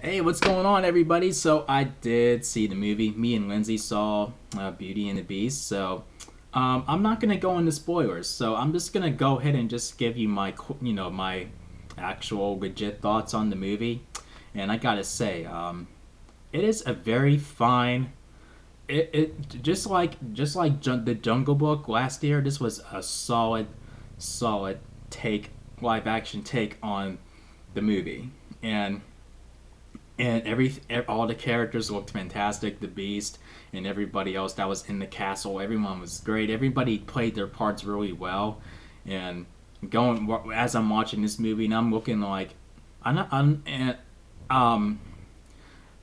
Hey, what's going on, everybody? So I did see the movie. Me and Lindsay saw Beauty and the Beast. I'm not gonna go into spoilers. So I'm just gonna go ahead and just give you my actual legit thoughts on the movie. And I gotta say, it is a very fine. It just like the Jungle Book last year. This was a solid take, live action take on the movie, and all the characters looked fantastic. The Beast and everybody else that was in the castle, everyone was great. Everybody played their parts really well. And going as I'm watching this movie, and I'm looking like I'm not, um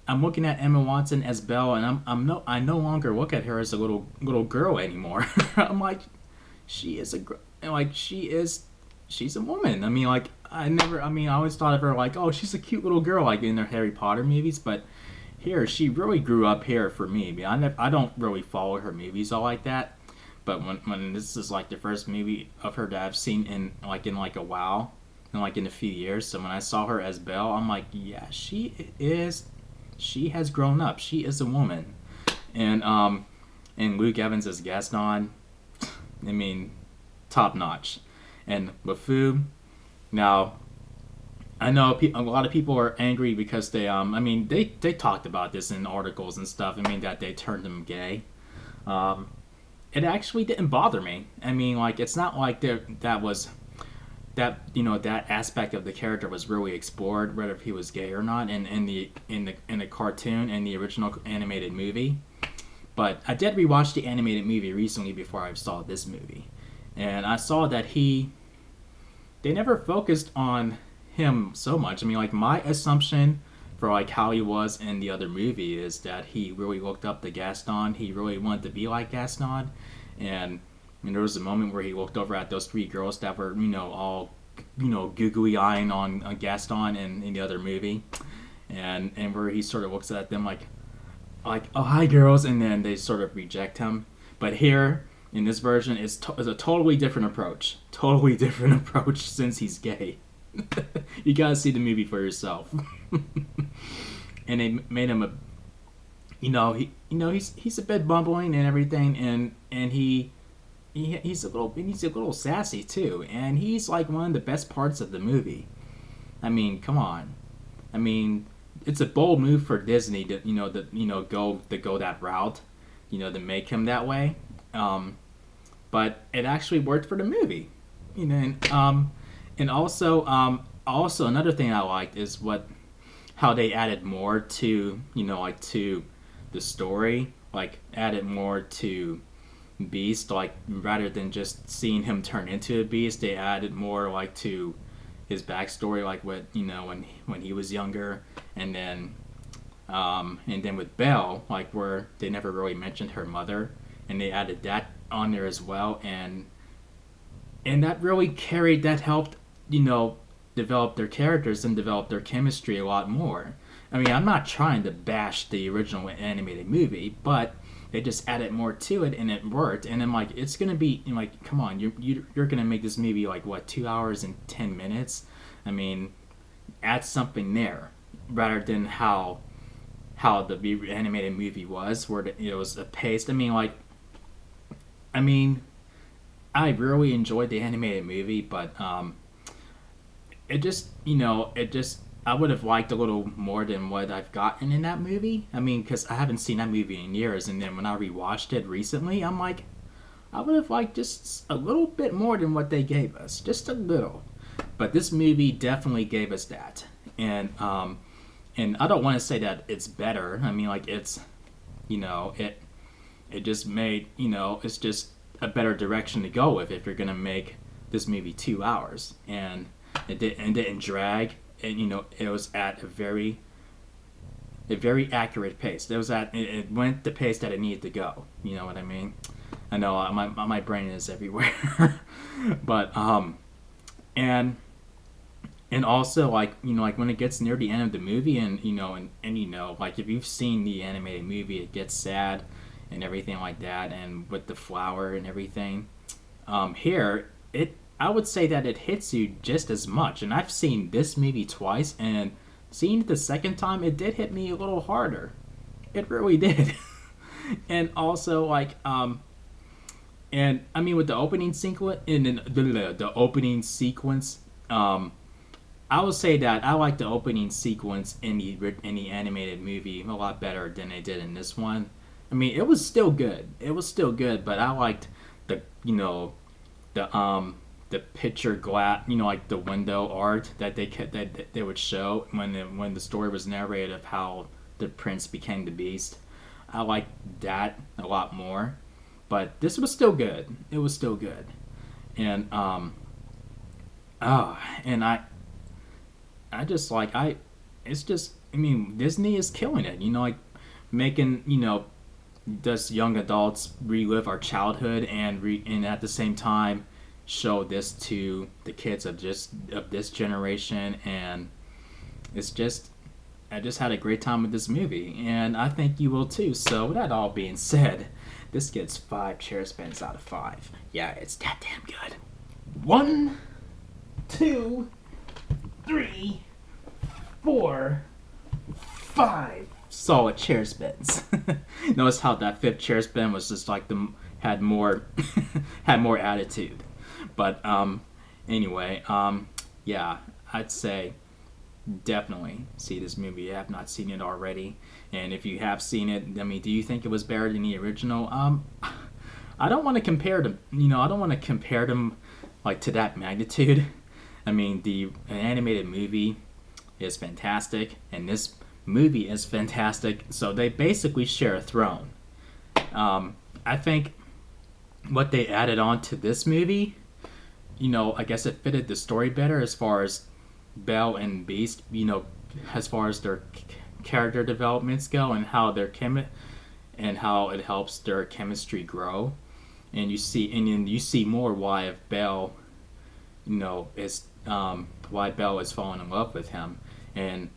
I'm looking at Emma Watson as Belle, and I no longer look at her as a little girl anymore. I'm like, she is she's a woman. I mean, like, I always thought of her like, oh, she's a cute little girl, like in their Harry Potter movies, but here, she really grew up here for me. I don't really follow her movies all like that, but when this is like the first movie of her that I've seen in a while, in a few years, so when I saw her as Belle, I'm like, yeah, she has grown up. She is a woman. And Luke Evans as Gaston, I mean, top notch. And LeFou, now I know a lot of people are angry because they talked about this in articles and stuff. I mean that they turned him gay. Um, it actually didn't bother me. I mean, like, it's not like that was that aspect of the character was really explored, whether he was gay or not, in the cartoon and the original animated movie. But I did rewatch the animated movie recently before I saw this movie, and I saw that they never focused on him so much. I mean, like, my assumption for like how he was in the other movie is that he really looked up to Gaston. He really wanted to be like Gaston, and there was a moment where he looked over at those three girls that were all googly eyeing on Gaston in the other movie, and where he sort of looks at them like, oh, hi girls, and then they sort of reject him. But here in this version is a totally different approach. Totally different approach since he's gay. You gotta see the movie for yourself. And they made him he's a bit bumbling and everything, and he's a little sassy too, and he's like one of the best parts of the movie. I mean, come on. I mean, it's a bold move for Disney to go that route, to make him that way. Um, but it actually worked for the movie, and also another thing I liked is how they added more to to the story, like added more to Beast, like rather than just seeing him turn into a beast, they added more like to his backstory, like what when he was younger, and then with Belle, like where they never really mentioned her mother, and they added that on there as well, and that helped develop their characters and develop their chemistry a lot more. I mean, I'm not trying to bash the original animated movie, but they just added more to it and it worked. And I'm like, it's gonna be like, come on, you're gonna make this movie like what, 2 hours and 10 minutes? I mean, add something there rather than how the animated movie was, where it was a pace. I mean, I really enjoyed the animated movie, but it just I would have liked a little more than what I've gotten in that movie. I mean, because I haven't seen that movie in years, and then when I rewatched it recently, I'm like, I would have liked just a little bit more than what they gave us, just a little. But this movie definitely gave us that, and I don't want to say that it's better. I mean, like, it's you know it just made it's just a better direction to go with if you're gonna make this movie 2 hours, and it didn't drag, and it was at a very accurate pace. It went the pace that it needed to go. You know what I mean? I know my brain is everywhere, but and also, like when it gets near the end of the movie, and like if you've seen the animated movie, it gets sad and everything like that, and with the flower and everything. Here, I would say that it hits you just as much. And I've seen this movie twice, and seeing it the second time, it did hit me a little harder. It really did. And also and I mean with the opening sequence in the opening sequence, I will say that I like the opening sequence in the animated movie a lot better than they did in this one. I mean, it was still good. It was still good, but I liked the the picture glass, like the window art that they would show when the story was narrated of how the prince became the beast. I liked that a lot more, but this was still good. It was still good, and and I just it's just, I mean, Disney is killing it. Like making does young adults relive our childhood and at the same time show this to the kids of this generation. And it's just, I just had a great time with this movie, and I think you will too. So with that all being said, this gets 5 chair spins out of 5. Yeah, it's that damn good. 1, 2, 3, 4, 5 solid chair spins. Notice how that 5th chair spin was just like had more had more attitude. But anyway, yeah, I'd say definitely see this movie if you have not seen it already. And if you have seen it, I mean, do you think it was better than the original? I don't want to compare them. I don't want to compare them like to that magnitude. I mean, the animated movie is fantastic, and this movie is fantastic. So they basically share a throne. I think what they added on to this movie, I guess it fitted the story better as far as Belle and Beast, as far as their character developments go, and how and how it helps their chemistry grow. And you see more why if Belle, is why Belle is falling in love with him, and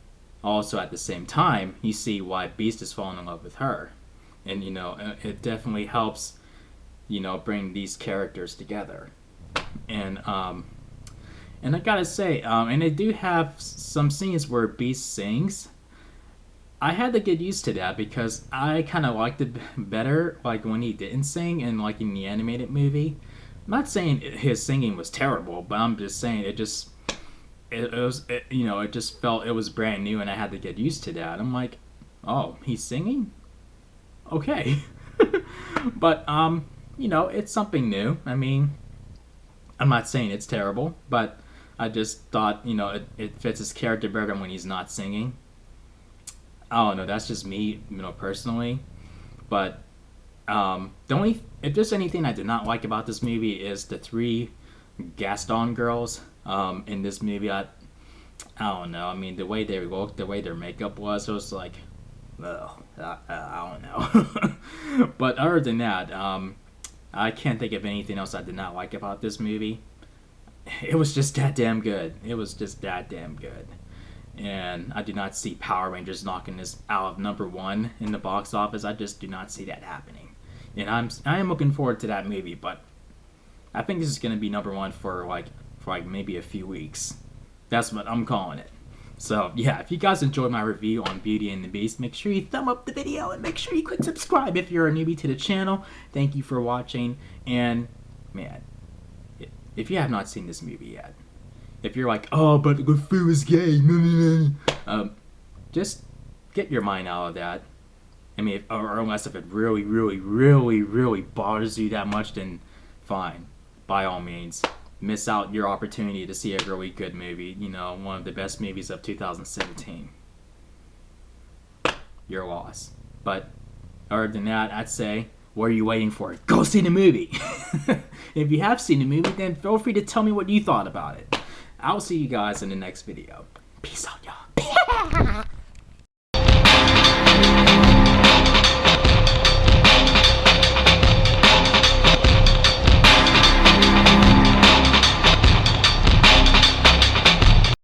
also at the same time you see why Beast is falling in love with her. And it definitely helps bring these characters together. And I gotta say, and they do have some scenes where Beast sings. I had to get used to that because I kind of liked it better like when he didn't sing and like in the animated movie. I'm not saying his singing was terrible, but I'm just saying it just it just felt it was brand new, and I had to get used to that. I'm like, oh, he's singing? Okay. But it's something new. I mean, I'm not saying it's terrible, but I just thought, it fits his character better when he's not singing. I don't know, that's just me, personally. But if there's anything I did not like about this movie is the 3 Gaston girls in this movie. I don't know. I mean, the way they looked, the way their makeup was, it was like, well, I don't know. But other than that, I can't think of anything else I did not like about this movie. It was just that damn good. It was just that damn good. And I do not see Power Rangers knocking this out of #1 in the box office. I just do not see that happening. And I am looking forward to that movie, but I think this is going to be #1 for maybe a few weeks. That's what I'm calling it. So yeah, if you guys enjoyed my review on Beauty and the Beast, make sure you thumb up the video and make sure you click subscribe if you're a newbie to the channel. Thank you for watching. And man, if you have not seen this movie yet, if you're like, oh, but LeFou is gay, just get your mind out of that. I mean, or unless if it really, really, really, really bothers you that much, then fine. By all means, miss out your opportunity to see a really good movie. One of the best movies of 2017. Your loss. But other than that, I'd say, what are you waiting for? Go see the movie. If you have seen the movie, then feel free to tell me what you thought about it. I'll see you guys in the next video. Peace out, y'all.